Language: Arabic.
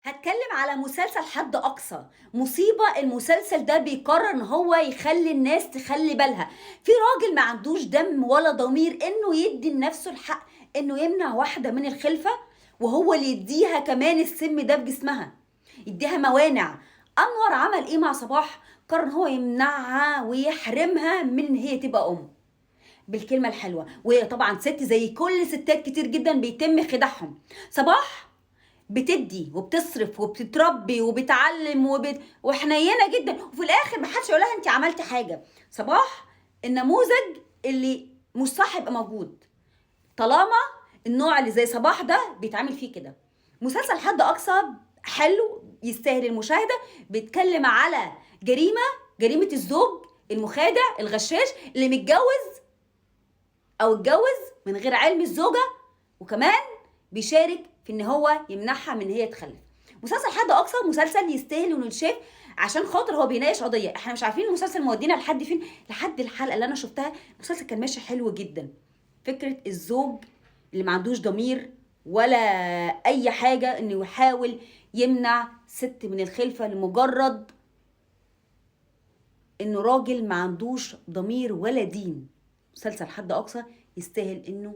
هتكلم على مسلسل حد أقصى. مصيبة المسلسل ده بيقرر ان هو يخلي الناس تخلي بالها. في راجل ما عندوش دم ولا ضمير انه يدي لنفسه الحق انه يمنع واحدة من الخلفة، وهو اللي يديها كمان السم ده بجسمها، يديها موانع. انور عمل ايه مع صباح؟ قرر ان هو يمنعها ويحرمها من ان هي تبقى ام بالكلمة الحلوة. وهي طبعا ست زي كل ستات كتير جدا بيتم خداعهم. صباح بتدي وبتصرف وبتتربي وبتعلم وحنينه جدا، وفي الاخر محدش يقول لها انت عملتي حاجه. صباح النموذج اللي مش صح يبقى موجود طالما النوع اللي زي صباح ده بيتعامل فيه كده. مسلسل حد اقصى حلو يستاهل المشاهده. بيتكلم على جريمه الزوج المخادع الغشاش اللي متجوز او اتجوز من غير علم الزوجه، وكمان بيشارك في ان هو يمنعها من هي تخلف. مسلسل حد اقصى مسلسل يستاهل انه يتشاف، عشان خاطر هو بيناقش قضيه. احنا مش عارفين المسلسل مودينا لحد فين. لحد الحلقه اللي انا شفتها المسلسل كان ماشي حلو جدا. فكره الزوج اللي ما عندوش ضمير ولا اي حاجه انه يحاول يمنع ست من الخلفه لمجرد انه راجل ما عندوش ضمير ولا دين. مسلسل حد اقصى يستاهل انه